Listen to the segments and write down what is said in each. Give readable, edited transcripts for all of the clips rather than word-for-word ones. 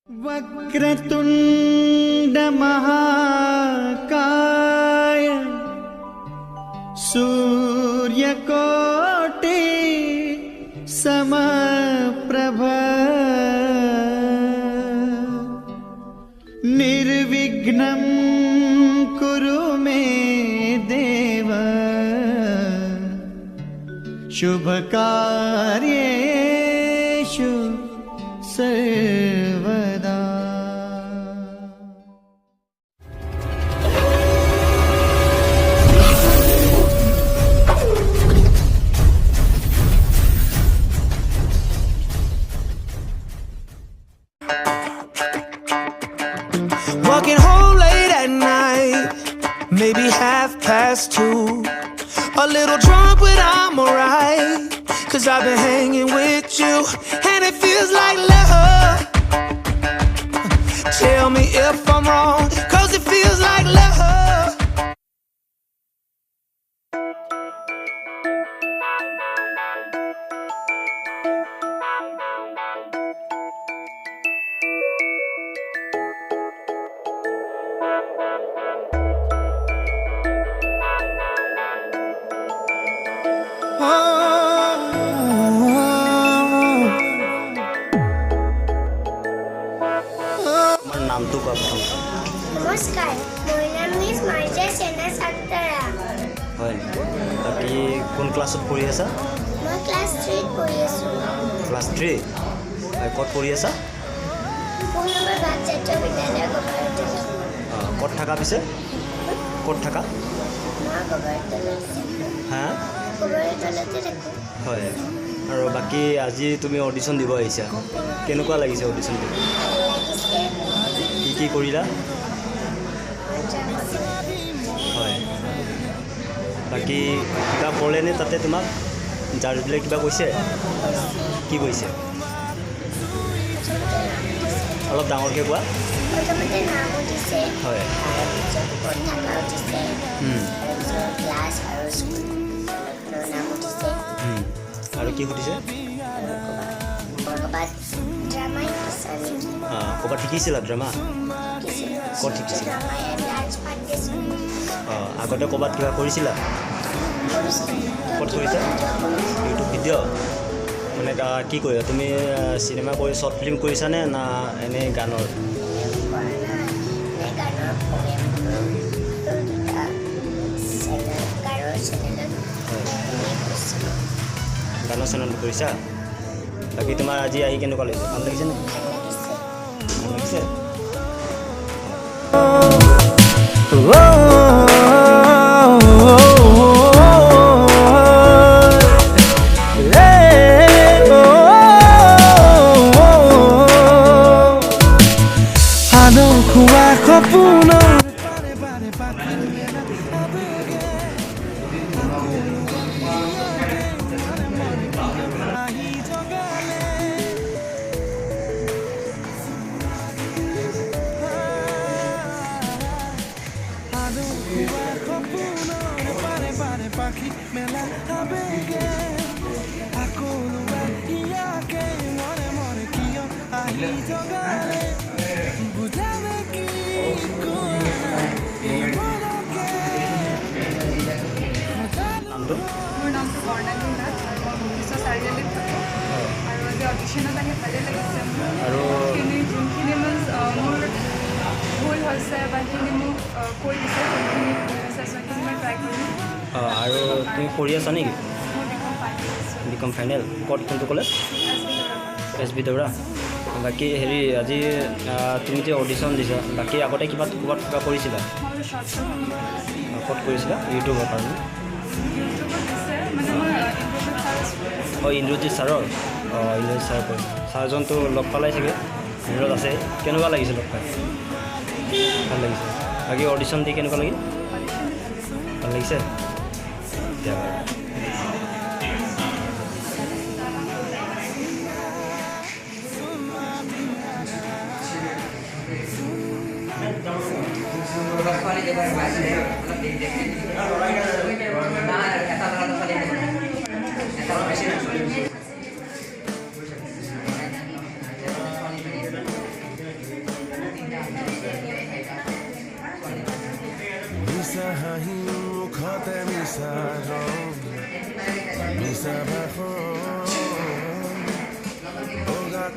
वक्रतुंड महाकाय सूर्यकोटि समप्रभ निर्विघ्नं कुरु मे देव शुभकार्येषु सर्वदा। Walking home late at night, maybe 2:30. A little drunk, but I'm alright, 'cause I've been hanging with you, and it feels like love. Tell me if I'm wrong, 'cause it feels like love. নমস্কাৰ, মোৰ নাম miss মাৰ্জা চেনাছ Aktara. হয়, বাকী কোন ক্লাছত পঢ়ি আছা? মই ক্লাছ 3 পঢ়ি আছোঁ। ক্লাছ 3? ক'ত পঢ়ি আছা? পূৰ্ণিমাৰ বাচ্চাটো বিদ্যালয় গোবৰতলা। ক'ত থাকা পিছে? ক'ত থাকা? মই গোবৰতলা। হা? গোবৰতলাতে থাকোঁ। হয়, আৰু বাকী আজি তুমি অডিশ্যন দিব আহিছা, কেনেকুৱা লাগিছে অডিশ্যন দিব? কি কৰিলা? হয়, বাকী কিবা ক'লেনে তাতে তোমাক? জাজবিলাক কিবা কৈছে? কি কৈছে? অলপ ডাঙৰকৈ কোৱা। হয়, আৰু কি সুধিছে? ক'ৰবাত শিকিছিলা ড্ৰামা? ক'ত শিকিছিলা? আগতে ক'ৰবাত কিবা কৰিছিলা? ক'ত কৰিছা? YouTube video'? মানে কি কৰিবা তুমি? চিনেমা কৰি শ্বৰ্ট ফিল্ম কৰিছানে না এনেই গানৰ? গানৰ চেনেলত কৰিছা? বাকী তোমাৰ আজি আহি কেনেকুৱা লাগিছে? ভাল লাগিছে নে? ভাল লাগিছে? মোৰ নামটো বৰ্ণালী নাথ, বিশ্ব চাৰিআলিত থাকোঁ আৰু আজি অডিশ্যনত আহি ভালেই লাগিছে। আৰু যোনখিনি মোৰ ভুল হৈছে বা সেইখিনি মোক কৈ দিছে, সেইখিনি চেষ্টাখিনি মই ট্ৰাই কৰিম। আৰু তুমি পঢ়ি আছা নেকি? মই বিকম ফাইনেল। ক'ত কোনটো কলেজ? এছ বি দৌৰা। বাকী হেৰি আজি তুমি যে অডিশ্যন দিছা, বাকী আগতে ক'ৰবাত কিবা কৰিছিলা? ক'ত কৰিছিলা? ইউটিউবৰ কাৰণে? ইন্দ্ৰজিৎ ছাৰৰ? ইন্দ্ৰজিৎ ছাৰ কৈ ছাৰজনটো লগ পালাই চাগে, ভিতৰত আছে। কেনেকুৱা লাগিছে লগ পাই? ভাল লাগিছে। বাকী অডিশ্যন দি কেনেকুৱা লাগিল? ভাল লাগিছে? এতিয়া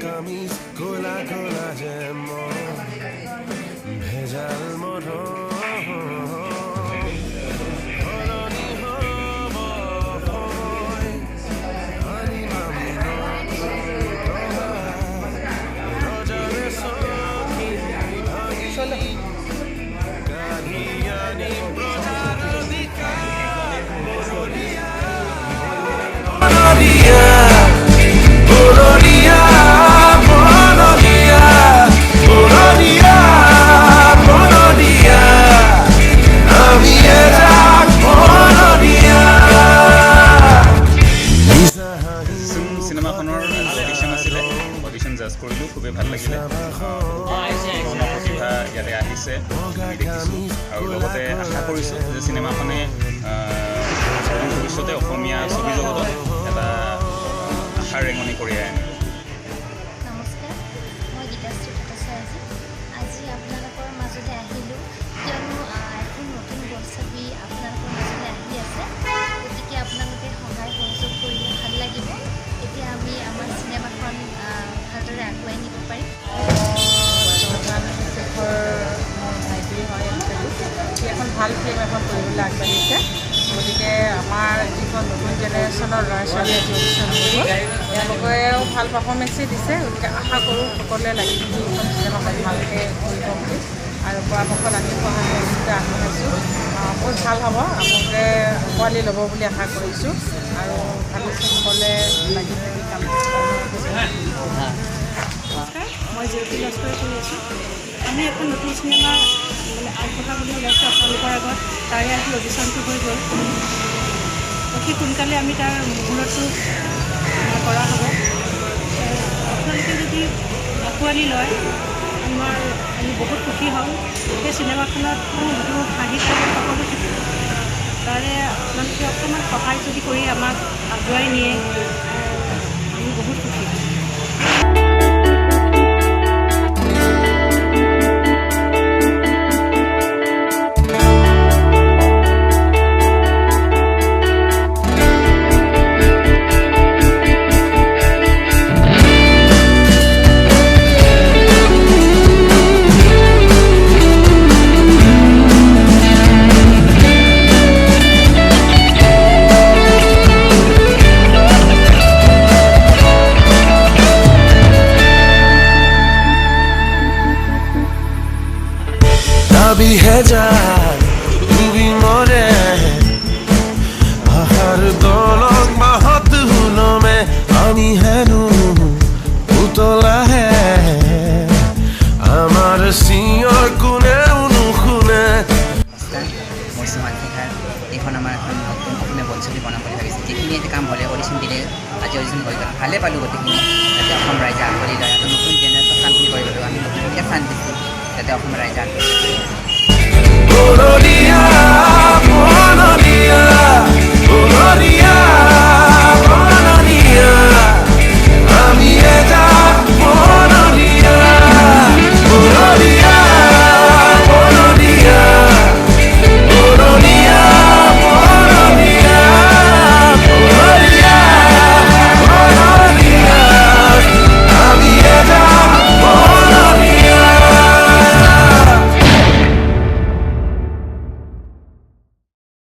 কামিজ কোলা কোলা যে ভেজাল মৰম অডিশ্যন জাজ কৰিলোঁ খুবেই ভাল লাগিলে প্ৰতিভা ইয়াতে আহিছে আমি দেখিছোঁ আৰু লগতে আশা কৰিছোঁ যে চিনেমাখনে ভৱিষ্যতে অসমীয়া ছবি জগতত এটা আশাৰ ৰেঙনি কঢ়িয়াই আনে। নমস্কাৰ, মই গীতাশ্ৰী ভট্টাচাৰ্যী। আজি আপোনালোকৰ মাজলৈ আহিলোঁ কিয়নো এখন নতুন বোলছবি আপোনালোকৰ মাজলৈ আহি আছে। গতিকে আপোনালোকে সহায় সহযোগ কৰিলে ভাল লাগিব। এতিয়া আমি আমাৰ চিনেমাখন ভালদৰে আগুৱাই নিব পাৰিম। ভাইটি হয় সি এখন ভাল ফিল্ম এখন কৰিবলৈ আগবাঢ়িছে। গতিকে আমাৰ যিখন নতুন জেনেৰেশ্যনৰ ল'ৰা ছোৱালীয়ে অডিশ্যন দিব তেওঁলোকেও ভাল পাৰফৰ্মেঞ্চেই দিছে। গতিকে আশা কৰোঁ সকলোৱে লাগি থাকি এইখন চিনেমাখন ভালকৈ কৰিব বুলি আৰু পৰাপক্ষত আমি সহায় সহযোগিতা আগবঢ়াইছোঁ। বহুত ভাল হ'ব, আপোনালোকে পোৱালি ল'ব বুলি আশা কৰিছোঁ আৰু ভাবিছোঁ সকলোৱে লাগি থাকি কাম নমস্কাৰ, মই জ্যোতি লস্কৰে কৰি আছোঁ। আমি এখন নতুন চিনেমা আগবঢ়াবলৈ ওলাইছোঁ আপোনালোকৰ আগত। তাৰে আজি অডিশ্যনটো হৈ গ'ল। অতি সোনকালে আমি তাৰ মুহূৰ্তটো কৰা হ'ব। আপোনালোকে যদি আঁকোৱালি লয় আমি বহুত সুখী হ'ম। সেই চিনেমাখনত যিটো হাঁহি থাকে সকলো থাকিব। তাৰে আপোনালোকে অকণমান সহায় যদি কৰি আমাক আগুৱাই নিয়ে আমি বহুত সুখী হ'ম। भी है जान तू भी मोरे हर दोनों बहुत हुनों में आनी है नू उतला है हमारे सियों कुने उनु कुने মই সীমান শিখাৰ এইখন আমাৰ এখন নতুন অসমীয়া বোলছবি বনাম বুলি ভাবিছোঁ। যিখিনি এতিয়া কাম হ'লে অডিশ্যন দিলে আজি অডিশ্যন হৈ গ'ল, ভালেই পালোঁ গোটেইখিনি। যাতে অসম ৰাইজে আঁকোৱালি লয়, নতুন জেনেৰেশ্যন কামখিনি কৰিব লাগিব। আমি নতুনকৈ চান্স দিছোঁ যাতে অসম